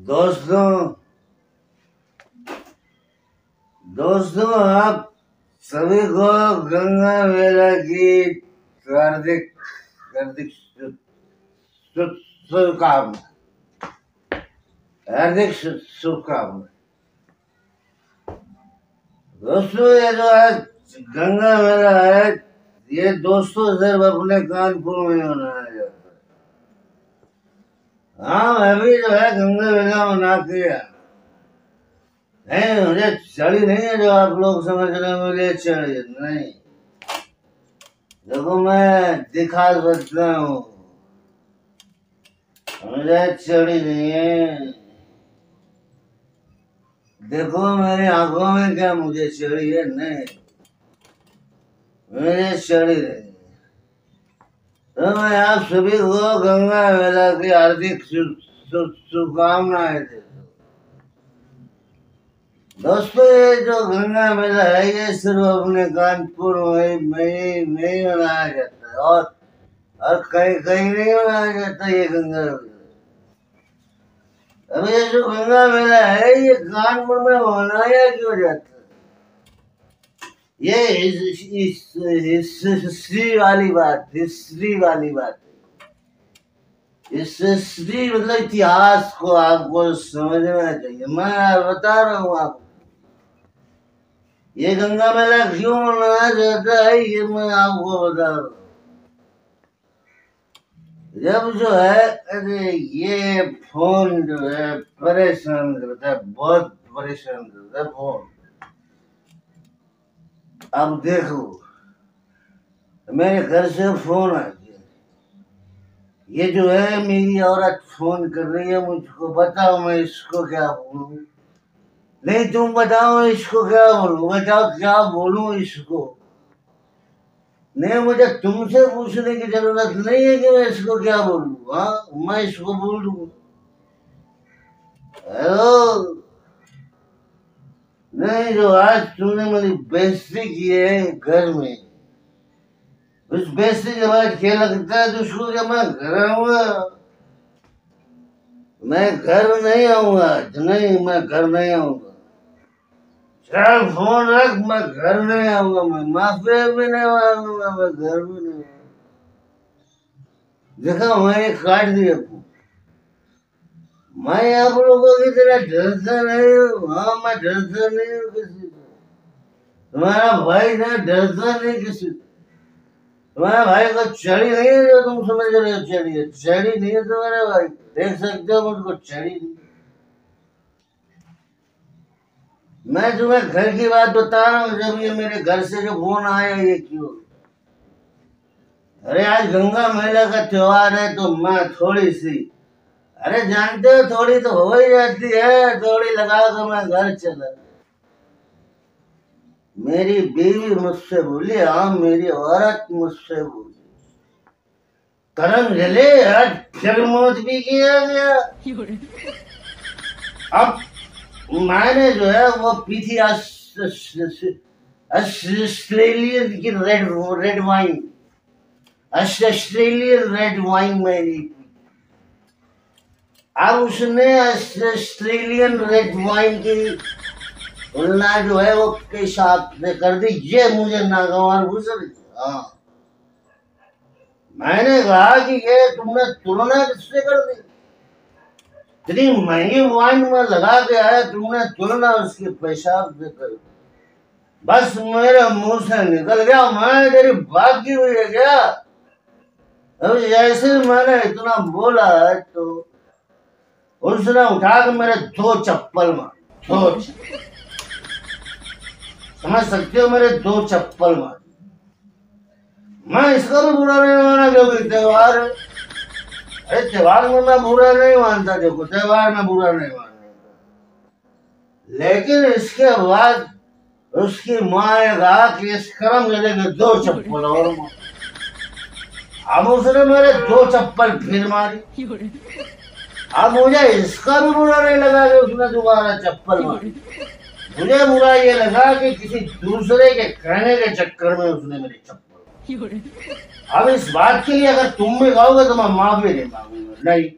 दोस्तों दोस्तों आप सभी को गंगा मेला की हार्दिक हार्दिक शुभकामनाएं। हार्दिक शुभकामनाएं। दोस्तों ये जो है गंगा मेला है, ये दोस्तों सिर्फ अपने कानपुर में मनाया जाता है। हाँ, मैं भी जो है गंगा मेला मना के नहीं, मुझे चढ़ी नहीं है जो आप लोग समझ रहे हैं मुझे चढ़ी नहीं। देखो मैं दिखा सकता हूँ, मुझे चढ़ी नहीं है। देखो मेरी आंखों में क्या मुझे चढ़ी है? नहीं, मुझे चढ़ी नहीं। तो मैं आप सभी को गंगा मेला की हार्दिक शुभकामनाएं देता हूँ। दोस्तों ये जो गंगा मेला है ये सिर्फ अपने कानपुर में ही मनाया जाता है और कहीं कहीं नहीं मनाया जाता ये गंगा मेला। अब ये जो गंगा मेला है ये कानपुर में मनाया क्यों जाता है? ये हिस्ट्री वाली बात है। हिस्ट्री मतलब इतिहास को आपको समझना चाहिए। मैं बता रहा हूँ आपको ये गंगा मेला क्यों मनाया जाता है, ये मैं आपको बता रहा हूँ। जब जो है अरे ये फोन जो है परेशान करता है, बहुत परेशान करता है फोन। अब देखो मेरे घर से फोन आ गया, ये जो है मेरी औरत फोन कर रही है मुझको। बताओ मैं इसको क्या बोलूं? नहीं तुम बताओ इसको क्या बोलूं? बताओ क्या बोलूं इसको? नहीं, मुझे तुमसे पूछने की जरूरत नहीं है कि मैं इसको क्या बोलूं। हाँ, मैं इसको बोल दूं हेलो। नहीं, जो आज तुमने मेरी बेइज्जती की है घर में, उस बेइज्जती के बाद क्या लगता है तुझको कि मैं घर आऊंगा? मैं घर नहीं आऊंगा। नहीं, मैं घर नहीं आऊंगा। चल फोन रख, मैं घर नहीं आऊंगा। मैं माफी भी नहीं मांगूंगा, मैं घर भी नहीं आऊंगा। देखा मैंने काट दिया फोन। मैं आप लोगों की तरह डरता नहीं हूँ। हाँ, मैं डरता नहीं हूँ किसी से। तुम्हारा भाई ना डरता नहीं किसी से। तुम्हारे भाई को चढ़ी नहीं है जो तुम समझ रहे हो चढ़ी है। चढ़ी नहीं है तुम्हारे भाई, देख सकते हो मुझको चढ़ी नहीं। मैं तुम्हें घर की बात बता रहा हूँ। जब ये मेरे घर से जो फोन आया ये क्यों? अरे आज गंगा मेला का त्योहार है तो मैं थोड़ी सी, अरे जानते हो थोड़ी तो हो ही जाती है, थोड़ी लगा कर मैं घर चला। मेरी बीवी मुझसे बोली, हाँ मेरी औरत मुझसे बोली, करम जले आज फिर मौत भी किया गया। अब मैंने जो है वो पी थी ऑस्ट्रेलियन की red wine. Australian red wine मैंने पी। अब उसने ऑस्ट्रेलियन रेड वाइन की तुलना जो है वो पेशाब से कर दी। ये मुझे नागवार गुजर गया। हाँ, मैंने कहा कि ये तुमने तुलना किससे कर दी? इतनी महंगी वाइन में लगा के आया, तुमने तुलना उसके पेशाब से कर दी। बस मेरे मुंह से निकल गया, मैं तेरी बात की हुई है क्या? अब जैसे मैंने इतना बोला है तो उसने उठा के मेरे दो चप्पल मार। समझ सकते हो, मेरे दो चप्पल मार। मैं इसका भी बुरा नहीं माना क्योंकि त्योहार है। अरे त्योहार में मैं बुरा नहीं मानता। देखो त्योहार में बुरा नहीं मानता, लेकिन इसके बाद उसकी माँ ने कहा कि इस करम जले के दो चप्पल और मार। अब उसने मेरे दो चप्पल फिर मारी। अब मुझे इसका भी बुरा नहीं लगा कि उसने दोबारा चप्पल मारी। मुझे बुरा ये लगा कि किसी दूसरे के कहने के चक्कर में उसने मेरी चप्पल। अब इस बात के लिए अगर तुम भी कहोगे तो मैं माफी नहीं मांगूंगा। नहीं,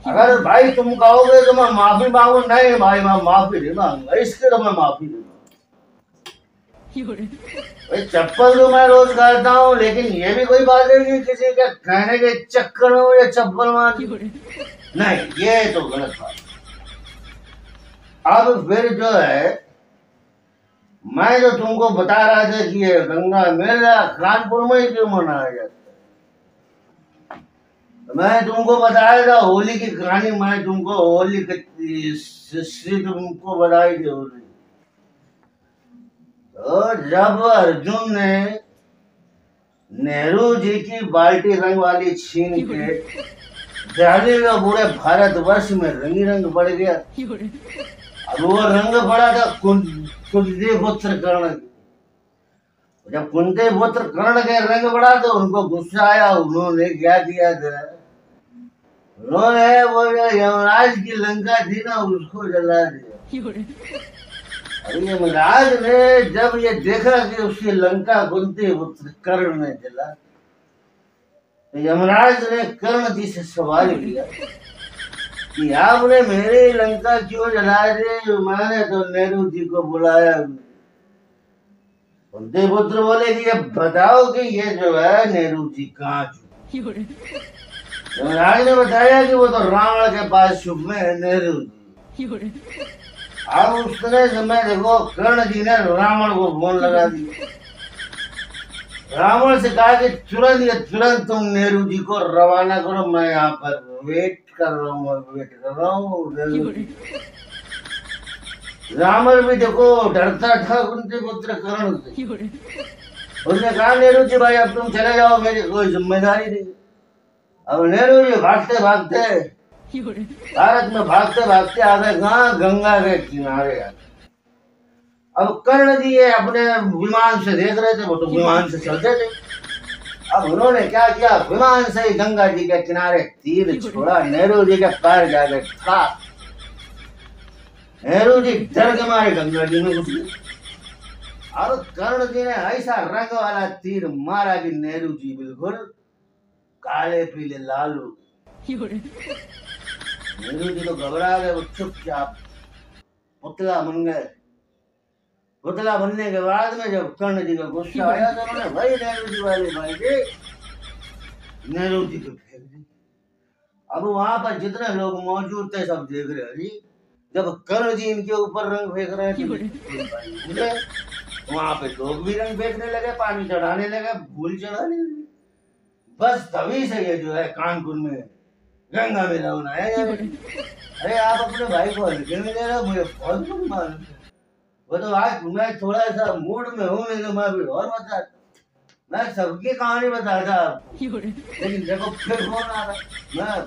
अगर भाई तुम कहोगे तो मैं माफी मांगू, नहीं भाई मैं माफी नहीं मांगूंगा, इसके तो मैं माफी नहीं मांगूंगा। भाई चप्पल तो मैं रोज करता हूँ, लेकिन ये भी कोई बात है कि किसी के कहने के चक्कर में मुझे चप्पल मार, नहीं ये तो गलत बात। अब फिर जो है मैं जो तुमको बता रहा था कि ये गंगा मेला कानपुर में ही क्यों मनाया जाता है, मैं तुमको बताया था होली की कहानी, मैं तुमको होली की हिस्ट्री तुमको बताई थी होली। तो जब अर्जुन ने नेहरू जी की बाल्टी रंग वाली छीन के दिल्ली का पूरे भारतवर्ष में रंगी रंग बढ़ गया। अब वो रंग पड़ा था कुंती पुत्र कर्ण। जब कुंती पुत्र कर्ण के रंग पड़ा तो उनको गुस्सा आया, उन्होंने क्या किया था, उन्होंने वो यमराज की लंका थी ना उसको जला दिया। यमराज ने जब ये देखा कि उसकी लंका कुंती पुत्र कर्ण ने जला, तो यमराज ने कर्ण जी से सवाल किया कि आपने मेरी लंका क्यों जला दी, मैंने तो नेहरू जी को बुलाया। कुंती पुत्र बोले कि ये बताओ कि ये जो है नेहरू जी कहाँ छुपे। यमराज ने बताया कि वो तो रावण के पास छुपे हैं नेहरू जी। अब उसने समय देखो कर्ण जी ने रावण को फोन लगा दिया, रावण से कहा कि तुरंत तुम नेहरू जी को रवाना करो, मैं यहाँ पर वेट कर रहा हूँ। रावण भी देखो डरता था कुंती पुत्र कर्ण से। उसने कहा नेहरू जी भाई अब तुम चले जाओ, मेरी कोई जिम्मेदारी नहीं। अब नेहरू जी भागते भागते भारत में भागते भागते आ गए कहाँ, गंगा के किनारे आ गए। अब कर्ण जी ये अपने विमान से देख रहे थे, वो तो विमान से चलते थे। अब उन्होंने क्या किया, विमान से ही गंगा जी के किनारे तीर छोड़ा, नेहरू जी के पैर जा गए था। नेहरू जी डर के मारे गंगा जी में घुस गए। और कर्ण जी ने ऐसा रंग वाला तीर मारा कि नेहरू जी बिल्कुल काले पीले लाल हो गए। नेहरू जी तो घबरा गए, वो चुपचाप पुतला बन गए। पुतला बनने के बाद में जब कर्ण जी का गुस्सा आया तो उन्होंने भाई नेहरू जी वाले भाई जी नेहरू जी को फेंक दी। अब वहां पर जितने लोग मौजूद थे सब देख रहे हैं, जब कर्ण जी इनके ऊपर रंग फेंक रहे थे, वहां पे लोग भी रंग फेंकने लगे, पानी चढ़ाने लगे, फूल चढ़ाने लगे। बस तभी से ये जो है कानपुर में गंगा मेला मनाया जा रहा है। अरे आप अपने भाई को हल्के में ले रहे हो, मुझे बहुत कुछ मालूम है। वो तो आज मैं थोड़ा सा मूड में हूँ, नहीं तो मैं भी और बता, मैं सबकी कहानी बताता आपको, लेकिन देखो फिर फोन आ रहा। मैं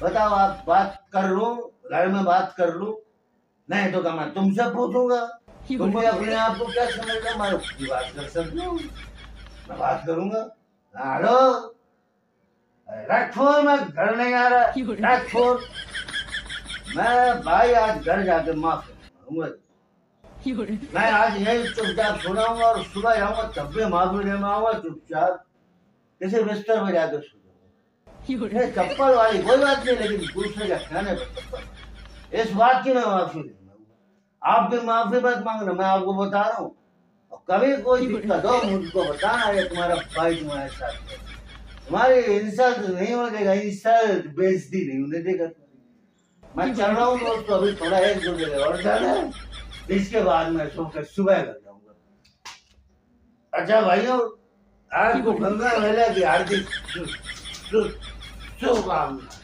बताओ आप बात कर लूं, घर में बात कर लूं, नहीं तो क्या मैं तुमसे पूछूंगा, तुम कोई अपने आप को क्या समझ लो, मैं उसकी बात कर सकती हूँ, मैं बात करूंगा। हेलो रख फोन, मैं घर नहीं आ रहा, रख फोन। मैं भाई आज घर जाके माफी मांगूंगा, मैं आज यही चुपचाप सुनाऊंगा और सुबह जाऊंगा तब भी माफी नहीं मांगूंगा, चुपचाप किसी बिस्तर में जाकर सुनाऊंगा। चप्पल वाली कोई बात नहीं, लेकिन दूसरे का कहने पर चप्पल, इस बात की मैं माफी नहीं मांगूंगा। आप भी माफी मत मांगना, मैं आपको बता रहा हूँ। और कभी कोई दिक्कत हो मुझको बताना, ये तुम्हारा भाई तुम्हारे साथ है, तुम्हारी इंसल्ट नहीं होने देगा, इंसल्ट बेइज्जती नहीं होने देगा। मैं चल रहा हूँ दोस्तों, अभी थोड़ा एक दो जगह और जाना है, इसके बाद मैं सोकर सुबह कर जाऊंगा। अच्छा भाइयों, आज को गंगा मेले की हार्दिक शुभकामनाएं।